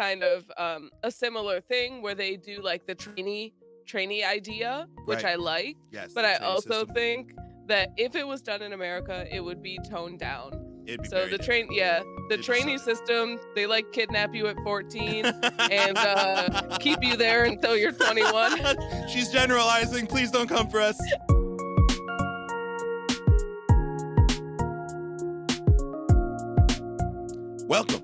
kind of a similar thing where they do like the trainee idea, which Right. I like. Yes, But the I trainee also system. think that if it was done in America, it would be toned down. It'd be So very different. the It'd be so trainee system, they like kidnap you at 14 and keep you different. there until you're 21. She's generalizing. Please don't come for us. Welcome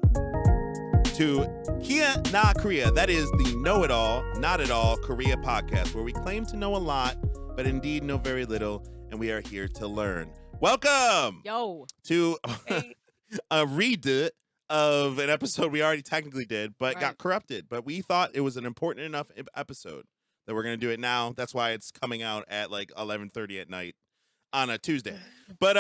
to KIANAA Korea. That is the Know-It-All, Not At All Korea podcast, where we claim to know a lot, but indeed know very little, and we are here to learn. Welcome to Hey. a redo of an episode we already technically did, but got corrupted. But we thought it was an important enough episode that we're going to do it now. That's why it's coming out at like 11:30 at night on a Tuesday. But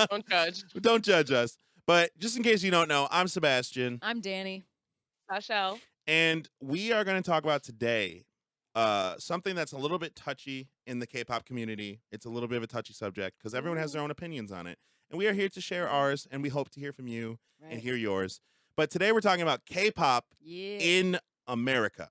Don't judge. Don't judge us. But just in case you don't know, I'm Sebastian. I'm Danny. Sashel. And we are going to talk about today something that's a little bit touchy in the K-pop community. It's a little bit of a touchy subject because everyone has their own opinions on it. And we are here to share ours, and we hope to hear from you and hear yours. But today we're talking about K-pop in America.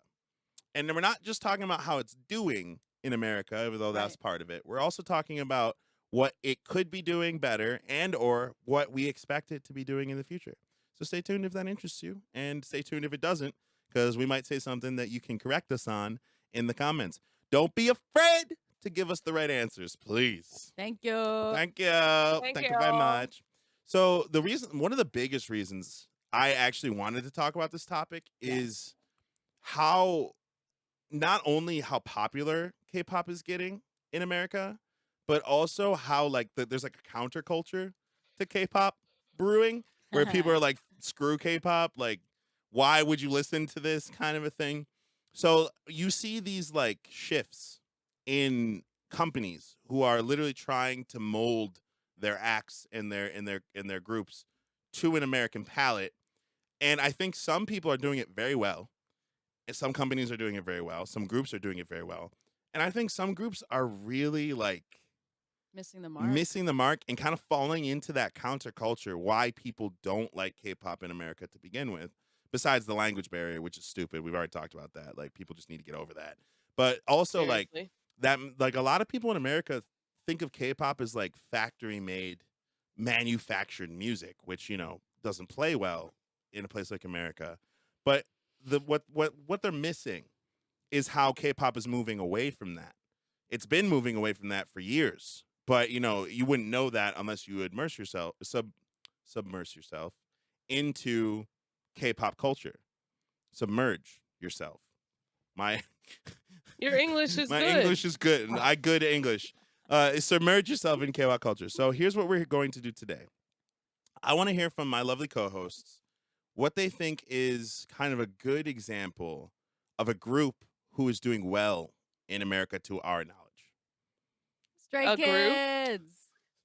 And we're not just talking about how it's doing in America, even though that's part of it. We're also talking about what it could be doing better and or what we expect it to be doing in the future. So stay tuned if that interests you, and stay tuned if it doesn't, because we might say something that you can correct us on in the comments. Don't be afraid to give us the right answers, please. Thank you. Thank you. Thank you very much. So one of the biggest reasons I actually wanted to talk about this topic is not only how popular K-pop is getting in America, but also how there's like a counterculture to K-pop brewing where people are like, screw K-pop, like, why would you listen to this kind of a thing? So you see these like shifts in companies who are literally trying to mold their acts and their groups to an American palette. And I think some people are doing it very well. And some companies are doing it very well. Some groups are doing it very well. And I think some groups are really like missing the mark and kind of falling into that counterculture why people don't like K-pop in America to begin with, besides the language barrier, which is stupid. We've already talked about that. Like, people just need to get over that. But also Seriously. like a lot of people in America think of K-pop as like factory made, manufactured music, which, you know, doesn't play well in a place like America. But what they're missing is how K-pop is moving away from that. It's been moving away from that for years. But, you know, you wouldn't know that unless you submerge yourself into K-pop culture. Submerge yourself. Your English is my good. English is good. I good English. Submerge yourself in K-pop culture. So here's what we're going to do today. I want to hear from my lovely co-hosts what they think is kind of a good example of a group who is doing well in America to our knowledge. Stray Kids.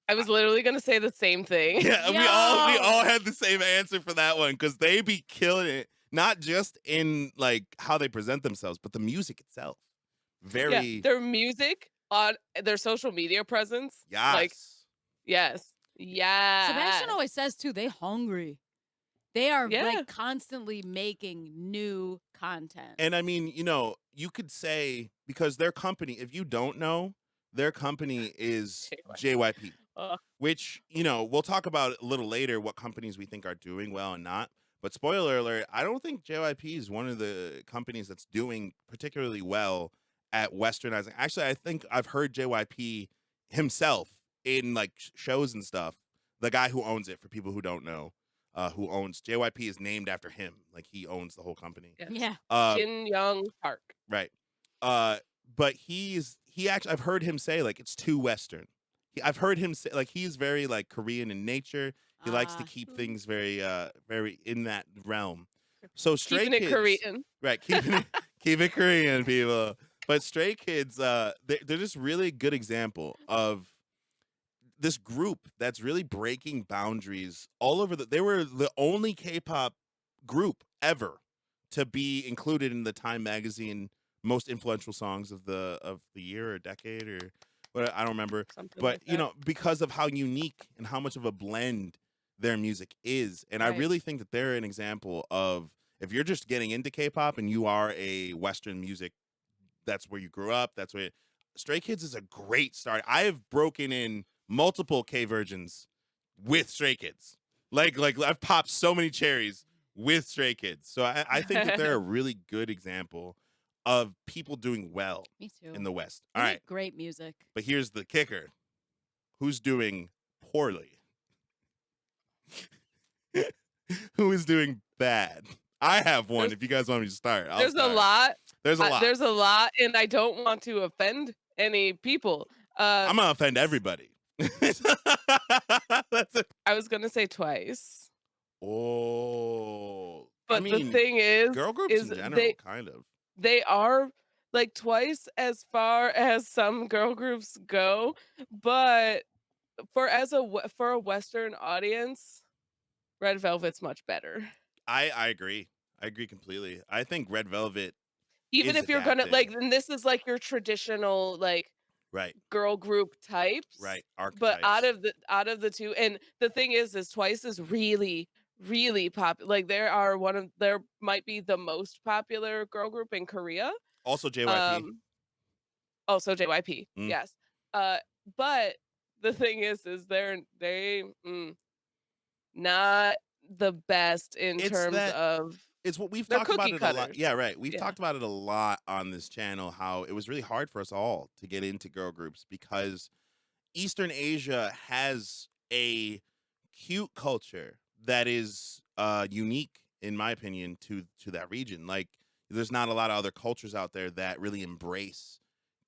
I was literally gonna say the same thing. Yeah, we all had the same answer for that one because they be killing it, not just in like how they present themselves, but the music itself. Their music on their social media presence. Yes. Like, yes. Sebastian always says too, they hungry. They are like constantly making new content. And I mean, you know, you could say because their company, if you don't know, their company is JYP, which, you know, we'll talk about a little later what companies we think are doing well and not. But spoiler alert, I don't think JYP is one of the companies that's doing particularly well at westernizing. Actually, I think I've heard JYP himself in like shows and stuff. The guy who owns it, for people who don't know, who owns JYP is named after him. Like, he owns the whole company. Yeah. Jin Young Park. Right. But he actually, I've heard him say like it's too Western. I've heard him say like he's very like Korean in nature. He likes to keep things very very in that realm. So Stray Keeping Kids, it Korean. right? Keep it Korean, people. But Stray Kids, they're just really good example of this group that's really breaking boundaries all over. They were the only K-pop group ever to be included in the Time magazine most influential songs of the year or decade or what, I don't remember. Something but like you know, because of how unique and how much of a blend their music is. And I Right. really think that they're an example of, if you're just getting into K-pop and you are a Western music, that's where you grew up, that's where Stray Kids is a great start. I have broken in multiple K virgins with Stray Kids. Like I've popped so many cherries with Stray Kids. So I think that they're a really good example of people doing well Me too. in the West. They All make right. great music. But here's the kicker. Who's doing poorly? Who is doing bad? I have one. There's If you guys want me to start, I'll there's a start. lot. There's a lot. There's a lot, and I don't want to offend any people. I'm gonna offend everybody. That's it. I was gonna say Twice, Oh, I but the mean, thing girl groups is in general, kind of. they are like Twice as far as some girl groups go, but for a Western audience, Red Velvet's much better. I agree. I agree completely. I think Red Velvet Even is if you're gonna adapting. and this is like your traditional like Right, girl group types, right. but Archetypes. out of the two, and the thing is Twice is really popular. Like there might be the most popular girl group in Korea. Also JYP. Also JYP, Mm. yes. Uh, but the thing is they not the best in It's terms that of it's what we've they're talked about cookie it a lot. cutters. Yeah, right. We've Yeah. talked about it a lot on this channel, how it was really hard for us all to get into girl groups because Eastern Asia has a cute culture that is unique, in my opinion, to that region. Like, there's not a lot of other cultures out there that really embrace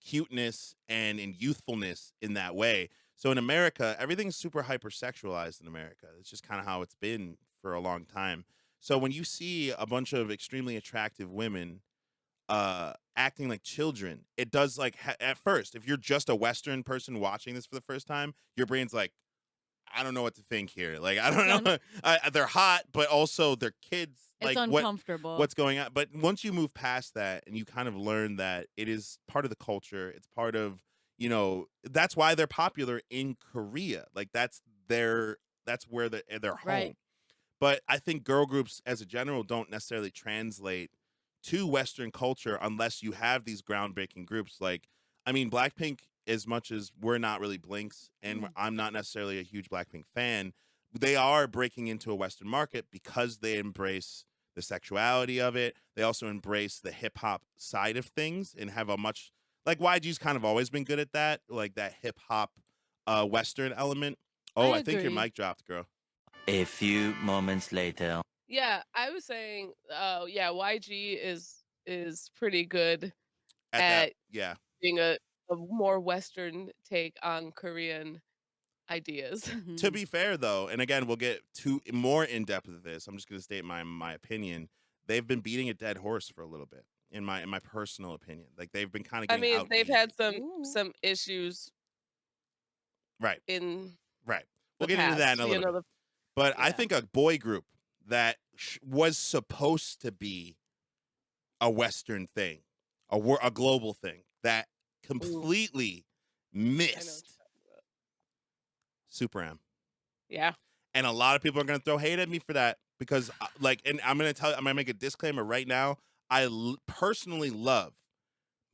cuteness and youthfulness in that way. So in America, everything's super hypersexualized in America. It's just kind of how it's been for a long time. So when you see a bunch of extremely attractive women acting like children, it does like at first, if you're just a Western person watching this for the first time, your brain's like, I don't know what to think here. Like, I don't know. They're hot, but also they're kids. It's Like, uncomfortable. what's going on? But once you move past that and you kind of learn that it is part of the culture, it's part of, that's why they're popular in Korea. Like, that's where they're home. Right. But I think girl groups as a general don't necessarily translate to Western culture unless you have these groundbreaking groups. Like, I mean, Blackpink, as much as we're not really Blinks and I'm not necessarily a huge Blackpink fan, they are breaking into a Western market because they embrace the sexuality of it. They also embrace the hip hop side of things and have a much, like, YG's kind of always been good at that, like that hip hop Western element. Oh, I think your agree. mic dropped, girl. A few moments later. Yeah, I was saying, yeah, YG is pretty good at Yeah. being a more Western take on Korean ideas. To be fair, though, and again, we'll get more in depth with this. I'm just going to state my opinion. They've been beating a dead horse for a little bit, in my personal opinion. Like, they've been kind of I getting mean, they've outbeat. had Ooh. some issues Right. in Right. the We'll get into that in a past, little bit. But I yeah. think a boy group that was supposed to be a Western thing, a global thing, that completely I know what missed you're talking about. Super M. Yeah. And a lot of people are going to throw hate at me for that because, and I'm going to make a disclaimer right now. I personally love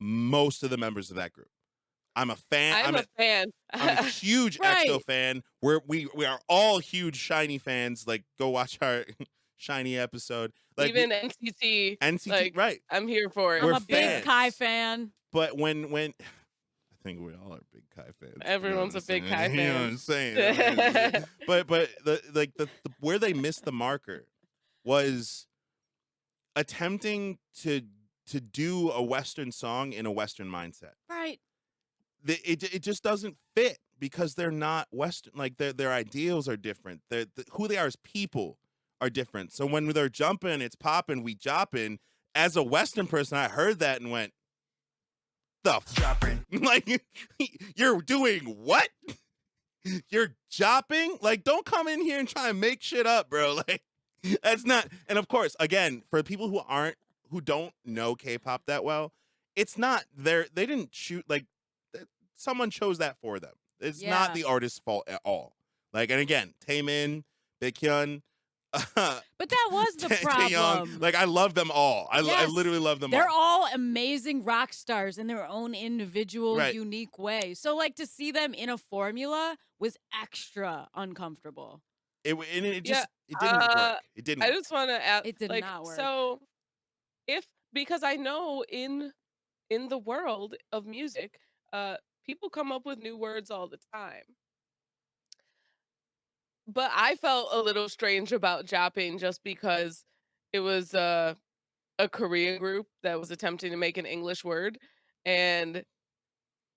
most of the members of that group. I'm a fan. I'm a fan. I'm a huge Right. EXO fan. We are all huge Shiny fans. Like, go watch our Shiny episode. Like, Even NCT. NCT, like, right? I'm here for it. I'm We're a big fans. Kai fan. But when I think we all are big Kai fans. Everyone's a big Kai You know what fan. I'm saying? but the where they missed the marker was attempting to do a Western song in a Western mindset. Right. It just doesn't fit because they're not Western. Like, their ideals are different. Who they are as people are different. So when they're jumping, it's popping, we jopping. As a Western person, I heard that and went, the jopping? Like, you're doing what? You're jopping? Like, don't come in here and try and make shit up, bro. Like, that's not. And of course, again, for people who don't know K-pop that well, it's not they didn't shoot, like, someone chose that for them. It's not Yeah. the artist's fault at all. Like, and again, Taemin, Baekhyun, But that was the Taeyoung. problem. Like I love them all. I Yes. literally love them They're all. all amazing rock stars in their own individual, Right. unique way. So, like, to see them in a formula was extra uncomfortable. It Yeah, just it didn't work. It didn't I work. just want to add, It did like, not work. so if because I know in the world of music, people come up with new words all the time. But I felt a little strange about Jopping just because it was a Korean group that was attempting to make an English word, and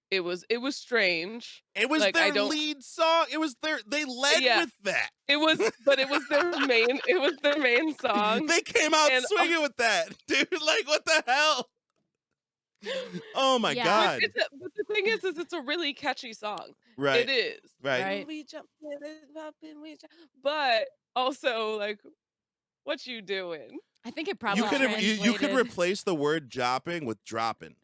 it was strange. It was Like, I their don't lead song. They led yeah, with that. it was their main song, They came out and swinging with that, dude. Like what the hell? Oh my Yeah. god. but the thing is it's a really catchy song. Right. It is. Right. Right. We jump, we jump, but also, like, what you doing? I think it You probably could have you could translated. replace the word jopping with dropping.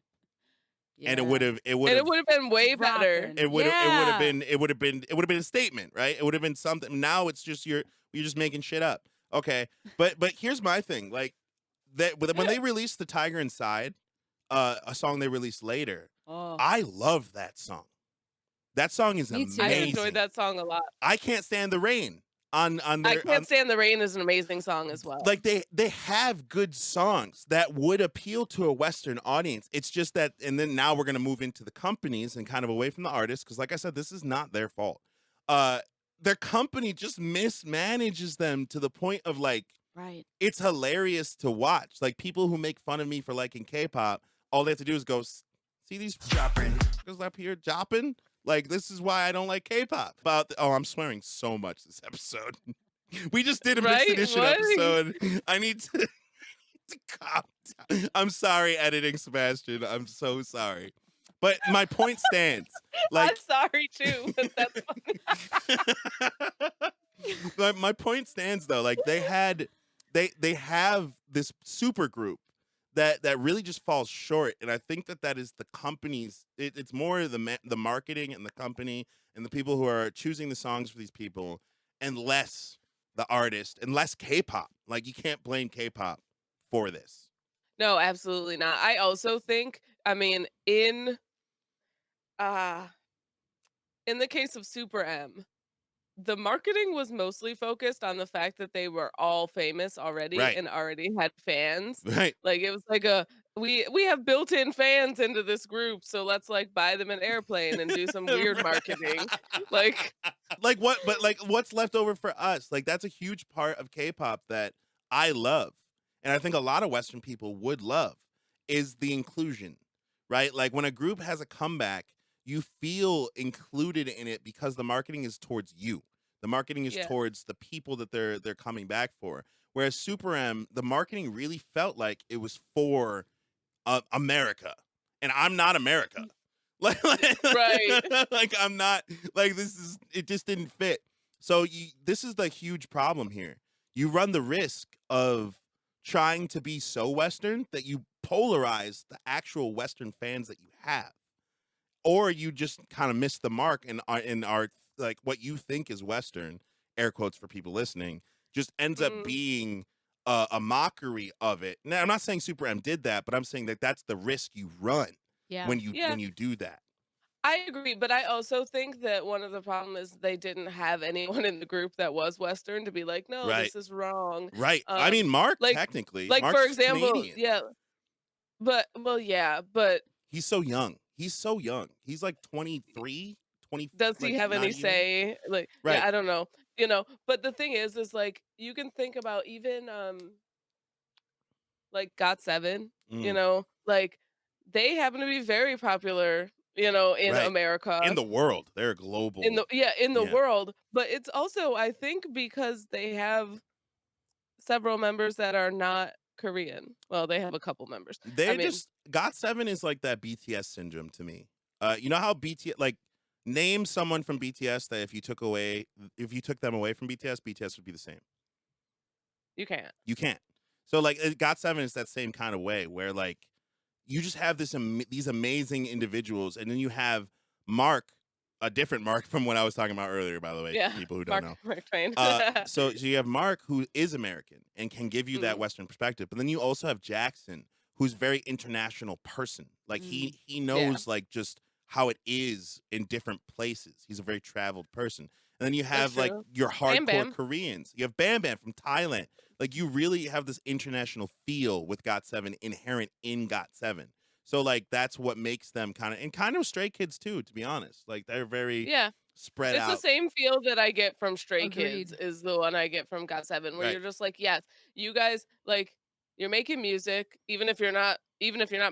And it Yeah. would have And it would have been way better. Dropping. it would Yeah. have been a statement, right? It would have been something. Now it's just you're just making shit up. Okay. But here's my thing. Like that when they released the Tiger Inside, a song they released later, Oh. I love that song. That song is Me too. amazing. I enjoyed that song a lot. I Can't Stand the Rain on I their Can't Stand the Rain is an amazing song as well. like they have good songs that would appeal to a Western audience. It's just that, and then now we're gonna move into the companies and kind of away from the artists, because like I said, this is not their fault. Their company just mismanages them to the point of like Right. it's hilarious to watch. Like people who make fun of me for liking K-pop, all they have to do is go see these jopping up here jopping. Like this is why I don't like K-pop. I'm swearing so much this episode. We just did a mixed Right? edition What? episode. I need to calm down. I'm sorry, editing Sebastian. I'm so sorry. But my point stands. I'm Like sorry too, but that's funny. my point stands though. Like they have this super group that really just falls short, and I think that is the company's. It's more the marketing and the company and the people who are choosing the songs for these people, and less the artist and less K-pop. Like you can't blame K-pop for this. No, absolutely not. I also think, I mean, uh in the case of Super M, the marketing was mostly focused on the fact that they were all famous already Right. and already had fans. Right. Like it was like a we have built-in fans into this group, so let's like buy them an airplane and do some weird marketing. Like Like what? But like what's left over for us? Like that's a huge part of K-pop that I love, and I think a lot of Western people would love is the inclusion, right? Like when a group has a comeback, you feel included in it because the marketing is towards you. The marketing is yeah. towards the people that they're coming back for. Whereas Super M, the marketing really felt like it was for America, and I'm not America. Right. Like I'm not like it just didn't fit. So this is the huge problem here. You run the risk of trying to be so Western that you polarize the actual Western fans that you have, or you just kind of miss the mark and are like what you think is Western, air quotes for people listening, just ends up being a mockery of it. Now I'm not saying Super M did that, but I'm saying that that's the risk you run Yeah. when you do that. I agree, but I also think that one of the problems is they didn't have anyone in the group that was Western to be like, "No, Right. this is wrong." Right. I mean, Mark, like technically, like for Mark's example, Canadian. yeah, but well, yeah, but He's so young. He's so young. He's like 23, 20. does he like, have not any even. say? Like, Right. yeah, I don't know, But the thing is like you can think about even like GOT7, Mm, like they happen to be very popular, in right. America. In the world, they're global. In the Yeah. world, but it's also I think because they have several members that are not Korean. Well, they have a couple members. I They're mean, just GOT7 is like that BTS syndrome to me. You know how BTS like name someone from BTS that if you took them away from BTS would be the same. you can't. You can't. So like GOT7 is that same kind of way where like you just have these amazing individuals, and then you have Mark a different Mark from what I was talking about earlier, by the way, Yeah, for people who don't Mark know. Mark Twain. So you have Mark, who is American and can give you that Mhm. Western perspective, but then you also have Jackson, who's a very international person. Like he Yeah, knows like just how it is in different places. He's a very traveled person. And then you that's have like true. your Bam hardcore Bam. Koreans. You have Bam Bam from Thailand. Like you really have this international feel with GOT7 inherent in GOT7. So like that's what makes them kind of Stray Kids too, to be honest. Like they're very Yeah. spread It's the out. same feel that I get from Stray Kids Agreed. is the one I get from GOT7, where Right. you're just like, yes, you guys like you're making music, even if you're not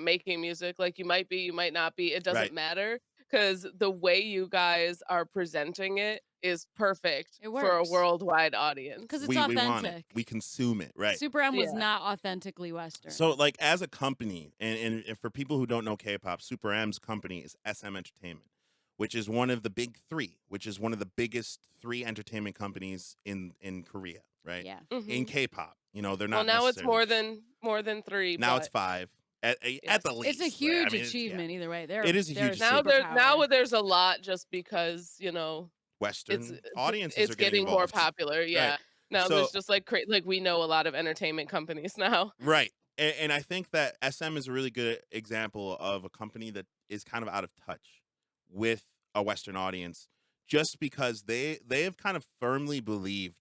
making music, like you might be, you might not be, it doesn't Right. matter because the way you guys are presenting it is perfect It for a works worldwide audience. because it's We want it. authentic. We consume it. Right. Super M was Yeah. not authentically Western. So, like, as a company, and for people who don't know K-pop, Super M's company is SM Entertainment, which is one of the big three, which is one of the biggest three entertainment companies in Korea, right? Yeah. In Mhm. K-pop, they're Well, not now it's necessarily. more than 3, Now it's but five at yes. the It's a least. Like, I huge mean, yeah, achievement either way. it is a They're a huge Now achievement. superpower. there's a lot just because, it's Western audiences it's are getting getting more involved, popular, right? yeah. Now So, there's just like we know a lot of entertainment companies now. right. And I think that SM is a really good example of a company that is kind of out of touch with a Western audience just because they have kind of firmly believed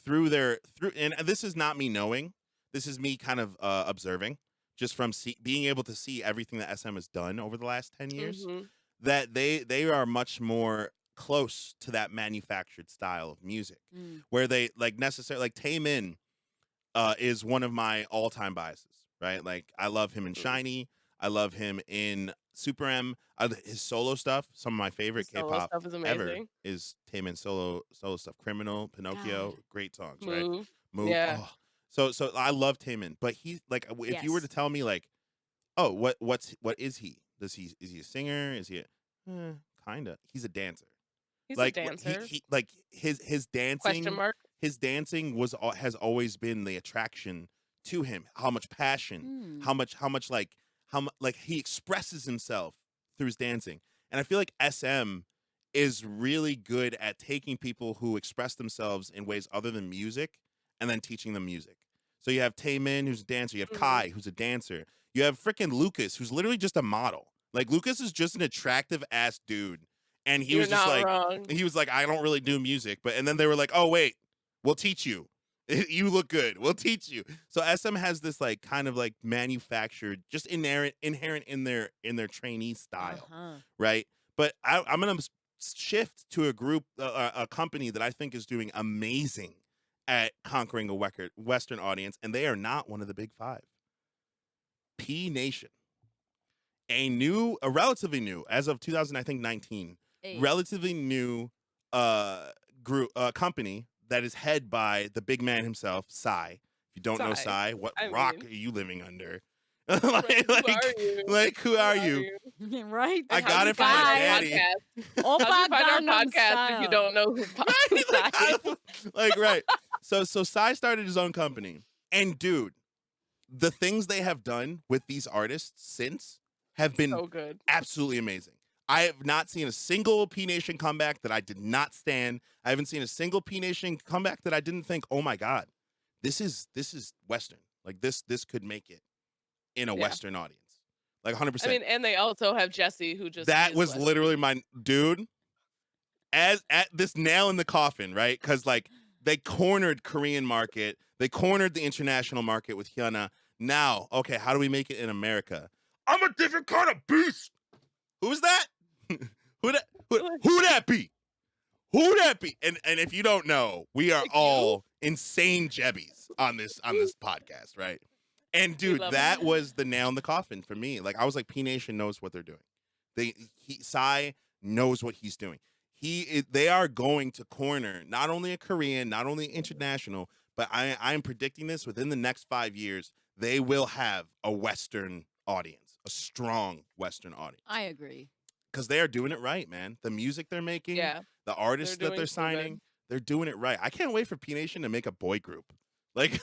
through and this is not me knowing, this is me kind of observing just from being able to see everything that SM has done over the last 10 years Mhm. that they are much more close to that manufactured style of music Mm. where they like necessarily like Taemin is one of my all-time biases, right? Like I love him in Mm. Shiny, I love him in Super M. His solo stuff, some of my favorite His solo K-pop stuff is ever amazing. is Taemin's solo stuff. Criminal, God. Pinocchio, great songs, right? Move. Move. Yeah. Oh, so I love Taemin, but he's like, if you were to Yes. tell me like, oh, what is he? Is he a singer? Is he kinda? He's a dancer. He's a Like dancer. he like Question mark. his dancing has always been the attraction to him. How much passion, Mm. how much like like he expresses himself through his dancing. And I feel like SM is really good at taking people who express themselves in ways other than music and then teaching them music. So you have Taemin, who's a dancer. You have Mhm. Kai, who's a dancer. You have freaking Lucas, who's literally just a model. Like Lucas is just an attractive ass dude, and You're not wrong. he was like, I don't really do music, but and then they were like, oh wait, we'll teach you. You look good. We'll teach you. So SM has this like kind of like manufactured, just inherent in their trainee style, Uh-huh. right? But I'm gonna shift to a group, a company that I think is doing amazing at conquering a Western audience, and they are not one of the big five. P Nation, a relatively new, as of 2000, I think 19, Hey. relatively new group company that is head by the big man himself, Psy. If you don't know Sigh. Psy, what I rock mean, are you living under? right, who are you? like who Who are are you? you? Right? I And how'd got you it from find my our Guys. daddy. podcast? How'd Oppa you find our Gangnam podcast if you Style. don't know who Right? Psy is? Like right. So Psy started his own company. And dude, the things they have done with these artists since have been So good. absolutely amazing. I have not seen a single P Nation comeback that I did not stand. I haven't seen a single P Nation comeback that I didn't think, oh my God, this is Western. Like this could make it in a Yeah. Western audience. Like 100%. I mean, and they also have Jesse who just That is was Western. literally my dude. As at this nail in the coffin, right? Because like they cornered Korean market, they cornered the international market with KIANAA. Now, okay, how do we make it in America? I'm a different kind of beast. Who's that? who that? Who that be? Who that be? And if you don't know, we are Like you? all insane jebbies on this podcast, right? And We dude, love that it. was the nail in the coffin for me. Like I was like, P Nation knows what they're doing. Psy knows what he's doing. They are going to corner not only a Korean, not only international, but I'm predicting this within the next 5 years, they will have a Western audience, a strong Western audience. I agree. Because they are doing it right, man. The music they're making, Yeah. the artists that doing they're so good. signing, they're doing it right. I can't wait for P Nation to make a boy group. Like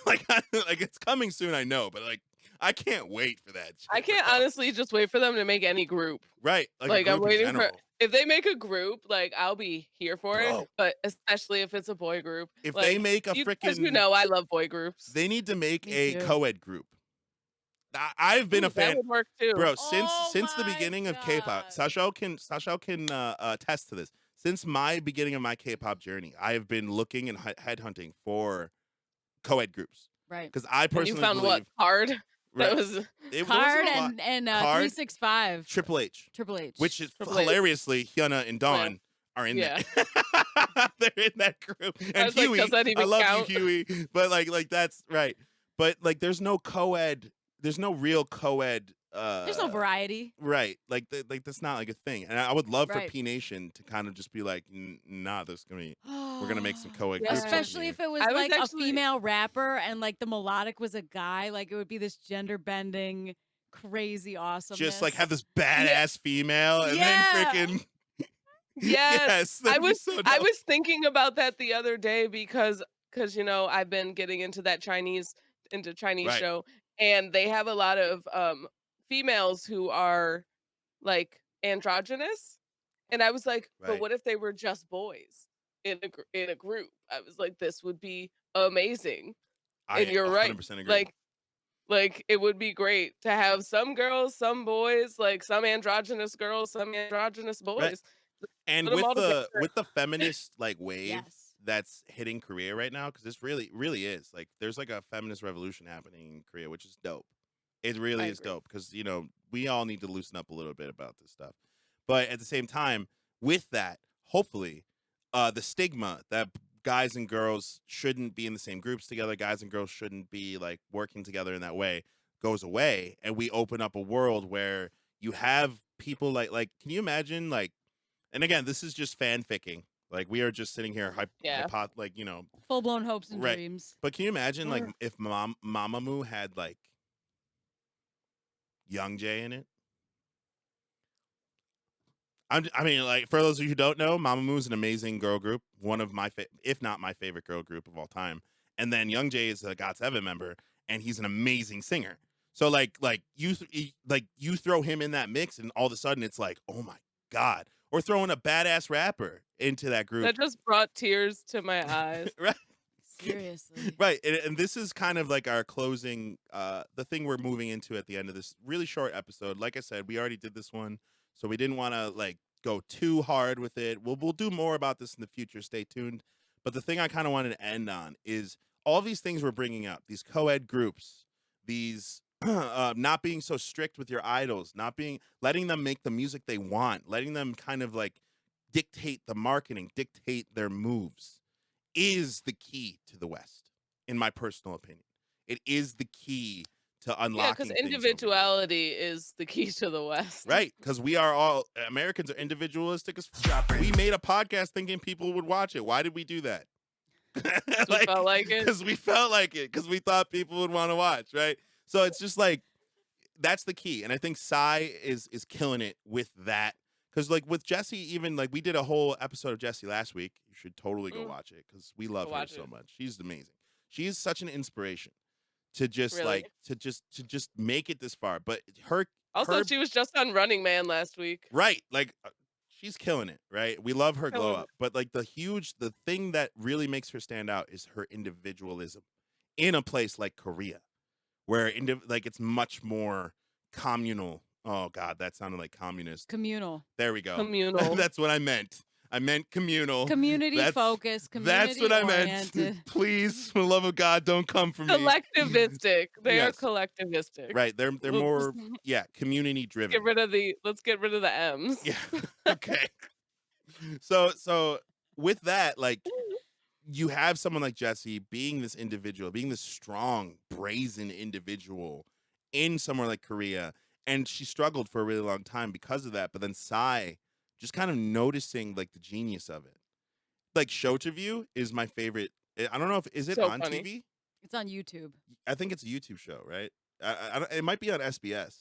it's coming soon, I know, but like I can't wait for that shit, I can't bro. honestly just wait for them to make any group. Right, like a Like, I'm group in waiting for general. if they make a group, like, I'll be here for it, Bro, but especially if it's a boy group. if they Like, make a you 'cause you freaking know I love boy groups. they need to make Me a too. co-ed group. I've been a Ooh, that fan, would work too. bro, Oh since the my beginning of K-pop. god. Sashao can attest to this. Since my beginning of my K-pop journey, I have been looking and headhunting for co-ed groups Right. because I And you personally found what? believe Hard? right. That was There Card wasn't a lot. and Card, 365. Triple H, Triple H. which is Triple H. hilariously Hyuna and Oh, yeah. Dawn are in Yeah. that. They're in that group. I And was like, Huey, does that I even love count? you, Huey. But like that's right. But like there's no co-ed, there's no real co-ed There's no variety. right. Like that's not like a thing. And I would love for Right. P Nation to kind of just be like, nah, this is gonna be we're gonna make some co-ed Yeah. groups. up in Especially here." if it was I was like a actually female rapper and like the melodic was a guy, like it would be this gender bending, crazy awesomeness. Just like have this badass female and Yeah. then freaking Yes. yes, I that'd be was so I dope. was thinking about that the other day because you know, I've been getting into Chinese Right. show, and they have a lot of females who are like androgynous. And I was like, but Right. what if they were just boys in a group? I was like, this would be amazing. And I you're right. 100% agree. Like it would be great to have some girls, some boys, like some androgynous girls, some androgynous Right. boys. And Put them all together. with the feminist like wave Yes. that's hitting Korea right now, because this really is like there's like a feminist revolution happening in Korea, which is dope. It really I is agree. dope because you know we all need to loosen up a little bit about this stuff. But at the same time, with that, hopefully, the stigma that guys and girls shouldn't be in the same groups together, guys and girls shouldn't be like working together in that way, goes away, and we open up a world where you have people like can you imagine like and again, this is just fanficking. Like we are just sitting here, Yeah. like you know, Full blown hopes and Right. dreams. But can you imagine like Mm. if Mamamoo had like Young Jay in it? I mean, like for those of you who don't know, Mamamoo is an amazing girl group, one of my if not my favorite girl group of all time. And then Young Jay is a GOT7 member, and he's an amazing singer. So like you throw him in that mix, and all of a sudden it's like, oh my god, or throwing a badass rapper into that group, That just brought tears to my eyes. right? Seriously. Right, and this is kind of like our closing, the thing we're moving into at the end of this really short episode. Like I said, we already did this one, so we didn't want to like go too hard with it. We'll do more about this in the future. Stay tuned. But the thing I kind of wanted to end on is all these things we're bringing up, these co-ed groups, these not being so strict with your idols, letting them make the music they want, letting them kind of like dictate the marketing, dictate their moves is the key to the West, in my personal opinion. It is the key to Yeah, unlocking because things over here. individuality is the key to the West. Right, because we are all Americans are individualistic as we made a podcast thinking people would watch it. Why did we do that? We felt like it. Because we felt like it, because we thought people would want to watch, right? So it's just like that's the key. And I think Psy is killing it with that. Because like with Jessie, even like we did a whole episode of Jessie last week. You should totally go watch it because we love her watch so it. much. She's amazing. She is such an inspiration to just Really? like to just make it this far. But her Also, she was just on Running Man last week. right, like she's killing it, right? We love her glow Killing up. But like the thing that really makes her stand out is her individualism in a place like Korea, where like it's much more communal. Oh God, that sounded like communist. Communal. There we go. Communal. That's what I meant. I meant communal. Community focused. Community That's what I meant. oriented. Please, for the love of God, don't come for me. Collectivistic. They Yes. are collectivistic. Right. They're Let's more community driven. let's get rid of the M's. Yeah. Okay. So with that, like you have someone like Jessie being this individual, being this strong, brazen individual in somewhere like Korea, and she struggled for a really long time because of that. But then Psy just kind of noticing like the genius of it. Like Show to View is my favorite. I don't know if is it So on funny. TV? It's on YouTube. I think it's a YouTube show, right? It might be on SBS.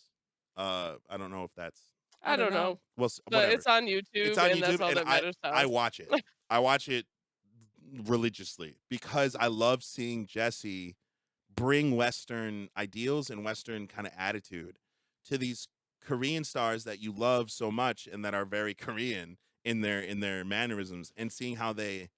I don't know if that's I don't know. well, But whatever. it's on YouTube, It's on and that's YouTube, all and that matters to I us. watch it. I watch it religiously because I love seeing Jessie bring Western ideals and Western kind of attitude to these Korean stars that you love so much and that are very Korean in their mannerisms, and seeing how they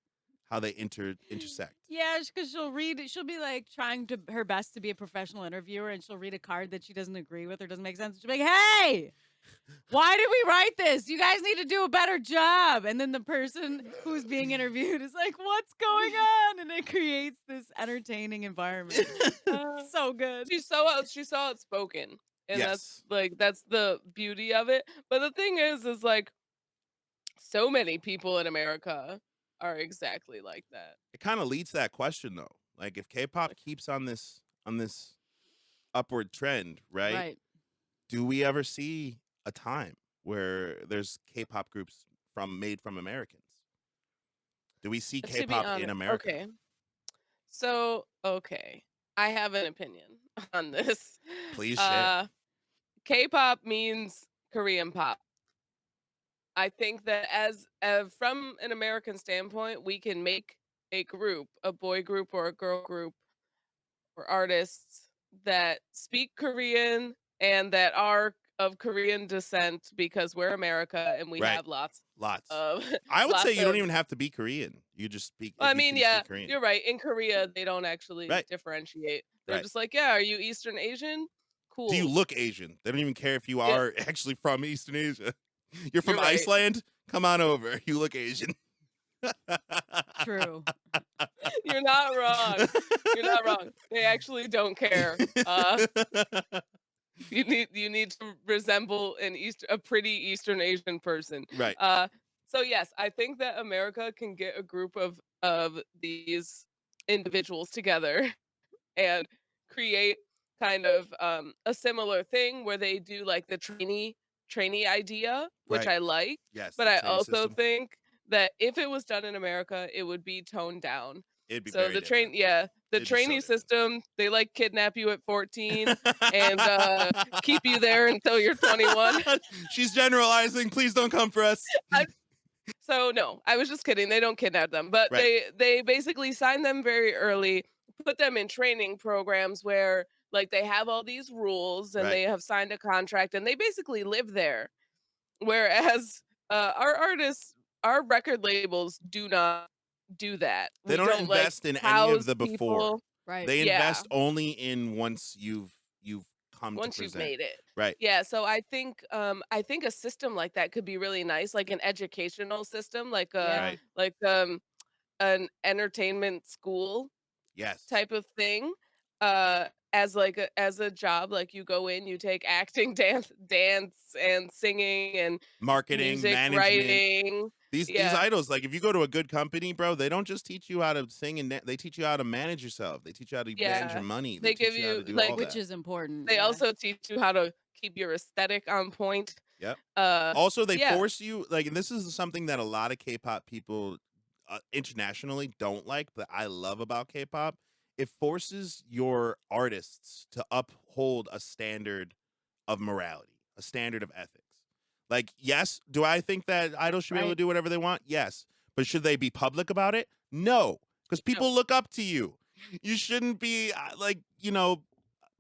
intersect. Yeah, because she'll read. She'll be like trying to her best to be a professional interviewer, and she'll read a card that she doesn't agree with or doesn't make sense. She'll be like, "Hey, why did we write this? You guys need to do a better job." And then the person who's being interviewed is like, "What's going on?" And it creates this entertaining environment. So good. She's so outspoken, and Yes. that's the beauty of it. But the thing is like so many people in America are exactly like that. It kind of leads to that question though. Like if K-pop keeps on this upward trend, right? Right. Do we ever see a time where there's K-pop groups made from Americans? Do we see To be K-pop in honest, America? okay. So, okay, I have an opinion on this. Please share. K-pop means Korean pop. I think that as from an American standpoint, we can make a group, a boy group or a girl group or artists that speak Korean and that are of Korean descent because we're America and we Right. have lots Lots. of I would say lots you don't of even have to be Korean. You just speak I if you mean, can yeah, speak Korean. you're right. In Korea, they don't actually Right. differentiate. They're Right. just like, "Yeah, are you Eastern Asian? Do you Cool." look Asian? They don't even care if you Yeah, are actually from Eastern Asia. You're from you're right. Iceland? Come on over. You look Asian. True. You're not wrong. You're not wrong. They actually don't care. You need to resemble a pretty Eastern Asian person. Right. So yes, I think that America can get a group of these individuals together and create kind of a similar thing where they do like the trainee idea, which Right. I like, Yes, but the I trainee also system. think that if it was done in America, it would be toned down. It'd be So very different. the It'd be so trainee different. system, they like kidnap you at 14 and keep you there until you're 21. She's generalizing. Please don't come for us. So no, I was just kidding. They don't kidnap them, but Right. they basically sign them very early, put them in training programs where like they have all these rules and Right. they have signed a contract and they basically live there. Whereas our artists, our record labels do not do that. They We don't don't like invest in any of house the before. people. Right. They Yeah, invest only in once you've come to once you've present. made it. Right. Yeah, so I think a system like that could be really nice, like an educational system, Yeah. Right. like an entertainment school Yes. type of thing, as a job, like, you go in, you take acting, dance, and singing, and Marketing, music management. writing. These Yeah. idols, like if you go to a good company, bro, they don't just teach you how to sing and they teach you how to manage yourself. They teach you how to manage your Yeah. money. They They give teach you how to you, do all like Which that. is important. they Yeah. also teach you how to keep your aesthetic on point. Yep. Uh, Also, they yeah. force you like, and this is something that a lot of K-pop people internationally don't like, but I love about K-pop. It forces your artists to uphold a standard of morality, a standard of ethics. Like, yes, do I think that idols should be able to Right. do whatever they want? Yes. But should they be public about it? No. Because No. people look up to you. You shouldn't be like,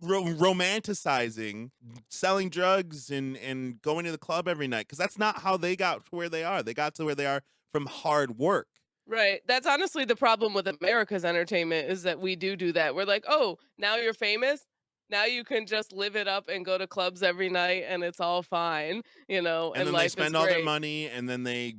romanticizing selling drugs and going to the club every night, because that's not how they got to where they are. They got to where they are from hard work. Right. That's honestly the problem with America's entertainment is that we do that. We're like, "Oh, now you're famous. Now you can just live it up and go to clubs every night and it's all fine, And and then they life is spend all their great." money, and then they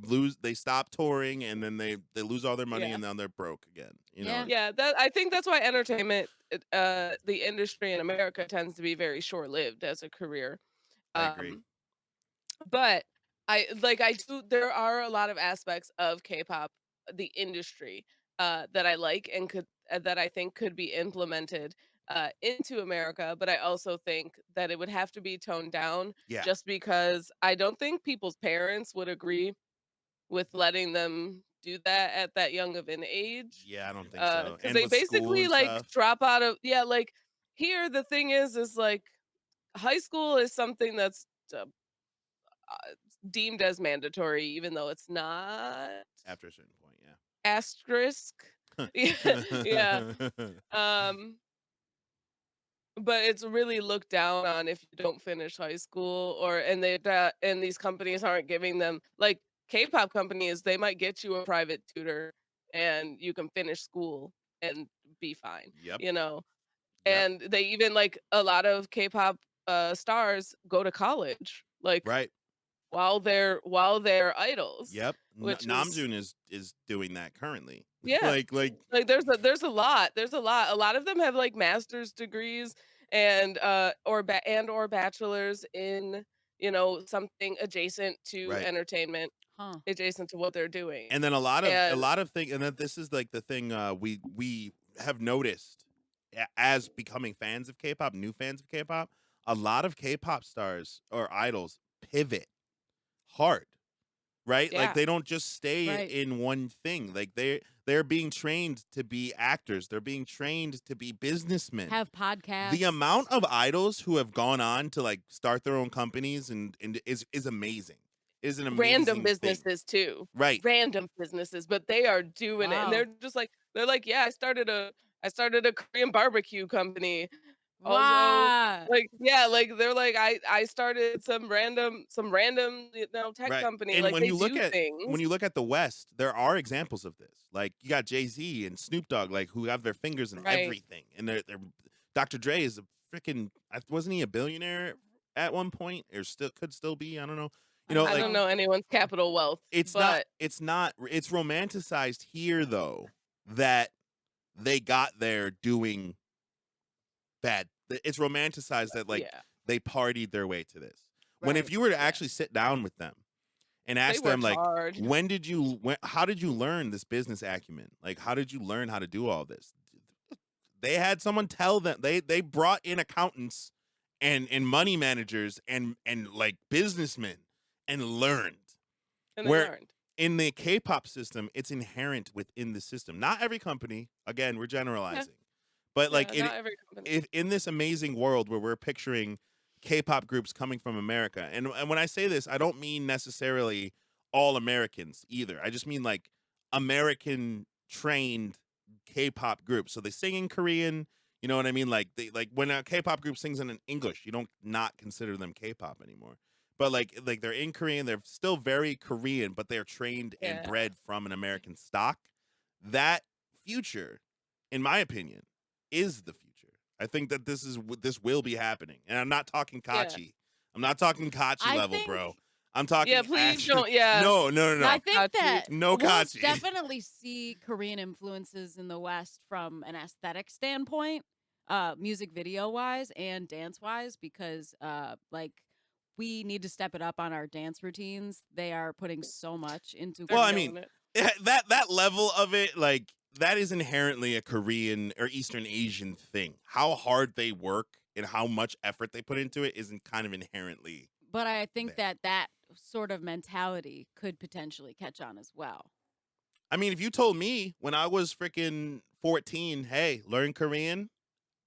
stop touring, and then they lose all their money, Yeah. and now they're broke again. Yeah. Yeah, I think that's why entertainment, the industry in America tends to be very short-lived as a career. I agree. Um, but I do there are a lot of aspects of K-pop, the industry, that I like and that I think could be implemented into America, but I also think that it would have to be toned down Yeah. just because I don't think people's parents would agree with letting them do that at that young of an age. Yeah, I don't think so. Because And they with school basically and like stuff. drop out of, yeah, like here the thing is like high school is something that's uh, deemed as mandatory, even though it's not. After a certain point, Asterisk. Yeah, yeah. yeah. Um, but it's really looked down on if you don't finish high school and these companies aren't giving them like K-pop companies, they might get you a private tutor and you can finish school and be fine, Yep. you know? Yep. And they even like a lot of K-pop stars go to college like Right. while they're idols, Yep. which is Namjoon is doing that currently. yeah. Like there's a lot of them have like master's degrees and or bachelors in, something adjacent to right. entertainment, Huh. adjacent to what they're doing. And then a And lot of thing, and that this is like the thing we have noticed as becoming fans of K-pop, new fans of K-pop, a lot of K-pop stars or idols pivot hard, right? Like yeah, they don't just stay Right. in one thing. Like they're being trained to be actors. They're being trained to be businessmen. Have podcasts. The amount of idols who have gone on to like start their own companies and is amazing. Is an random amazing thing. businesses too. Right. Random businesses, but they are doing it and Wow. they're like, "Yeah, I started a Korean barbecue company." Also, Wow. like, yeah, like they're like, I started some random, tech Right. company. And Like they do when things. you look at the West, there are examples of this. Like you got Jay-Z and Snoop Dogg, like who have their fingers in Right. everything. And they're Dr. Dre is a freaking wasn't he a billionaire at one point? Or could still be, I don't know. I You know, don't I like don't know. know anyone's capital wealth, but it's romanticized here though that they got there doing bad. It's romanticized that like yeah, they partied their way to this. When if Right. you were to yeah. actually sit down with them and They ask them worked like hard. how did you learn this business acumen, like how did you learn how to do all this, they had someone tell them, they brought in accountants and money managers and like businessmen and learned And they where learned. in the K-pop system it's inherent within the system, not every company, again we're Yeah, generalizing, but like yeah, not every company. if in this amazing world where we're picturing K-pop groups coming from America, and when I say this, I don't mean necessarily all Americans either. I just mean like American trained K-pop groups. So they sing in Korean, you know what I mean? Like they like when a K-pop group sings in English, you don't not consider them K-pop anymore. But like they're in Korean, they're still very Korean, but they're trained and Yeah, bred from an American stock. That future, in my opinion, is the future. I think that this will be happening, and I'm not talking yeah, Kachi. I'm not talking Kachi I level, bro. think I'm yeah. talking Please actual. don't. Yeah, No, no, no, I no, not think Kachi. that no we'll Kachi. definitely see Korean influences in the West from an aesthetic standpoint, music video wise and dance wise, because like we need to step it up on our dance routines. They are putting so much into They're Well, I Korean. mean, killing it. that level of it, like that is inherently a Korean or Eastern Asian thing. How hard they work and how much effort they put into it isn't kind of inherently But I think there. that sort of mentality could potentially catch on as well. I mean, if you told me when I was freaking 14, hey, learn Korean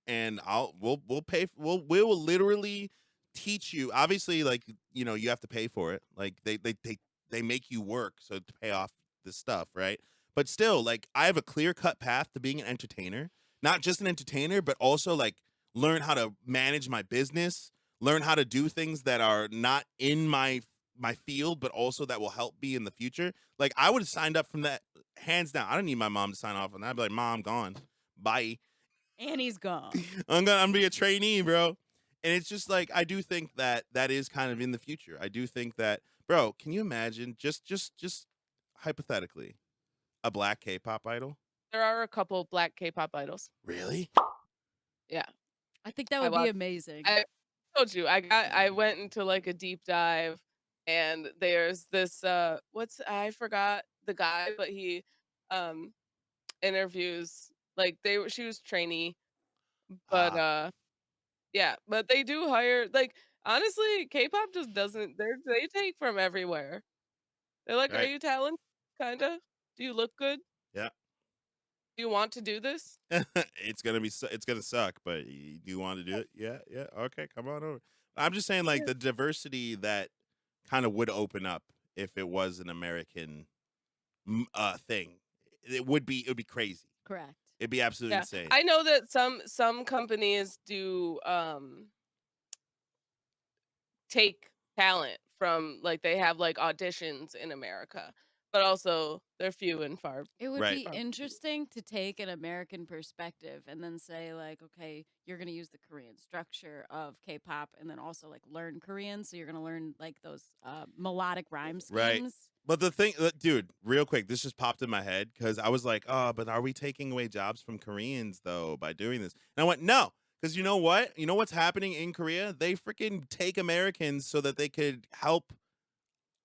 and we'll pay we will literally teach you. Obviously, like you have to pay for it. Like they make you work so to pay off this stuff, right? But still, like I have a clear cut path to being an entertainer. Not just an entertainer, but also like learn how to manage my business, learn how to do things that are not in my field, but also that will help me in the future. Like I would have signed up from that hands down. I don't need my mom to sign off on that. I'd be like, Mom, I'm gone. Bye. And he's gone. I'm gonna be a trainee, bro. And it's just like I do think that that is kind of in the future. I do think that, bro. Can you imagine just hypothetically a black K-pop idol? There are a couple black K-pop idols. Really? Yeah, I think that I would be watched. amazing. I told you I went into like a deep dive, and there's this I forgot the guy, but he um interviews like she was trainee, but Ah, yeah, but they do hire like honestly, K-pop just doesn't they take from everywhere. They're like, "Are right. you talented? Kinda? Do you look good? Yeah. Do you want to do this?" It's gonna suck, but do you want to do it? Yeah, yeah. Okay, come on over. I'm just saying, like Yeah. the diversity that kind of would open up if it was an American thing. It would be crazy. Correct. It'd be absolutely Yeah. insane. I know that some companies do take talent from, like, they have like auditions in America, but also they're few and far It would Right. be from. interesting to take an American perspective and then say, like, okay, you're going to use the Korean structure of K-pop and then also like learn Korean. So you're going to learn like those melodic rhyme Right. schemes. But the thing, dude, real quick, this just popped in my head because I was like, oh, but are we taking away jobs from Koreans though by doing this? And I went, no, because you know what? You know what's happening in Korea? They freaking take Americans so that they could help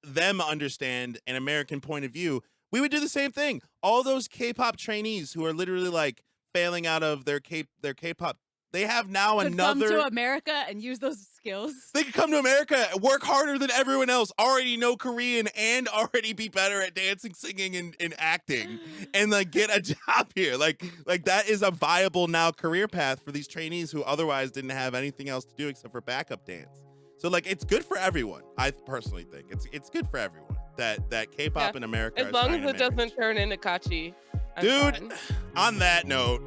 them understand an American point of view. We would do the same thing. All those K-pop trainees who are literally like failing out of their K-pop, they have now Could come another. to America and use those skills. They could come to America, work harder than everyone else, already know Korean, and already be better at dancing, singing, and acting, and like get a job here. Like that is a viable now career path for these trainees who otherwise didn't have anything else to do except for backup dance. So like it's good for everyone. I personally think it's good for everyone that K-pop Yeah. in America. As is long trying as to it doesn't manage. turn into Kachi. I'm Dude, fine. on that note,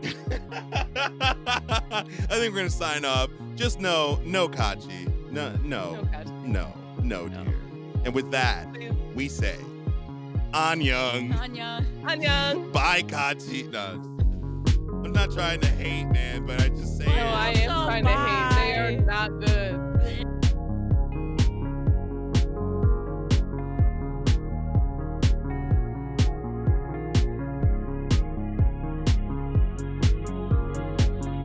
I think we're gonna sign off. Just no Kachi. No, No Kachi. no, dear. And with that, we say, Annyeong. Anya. Annyeong. Bye, Kachi. No, I'm not trying to hate, man, but I just say No, it. I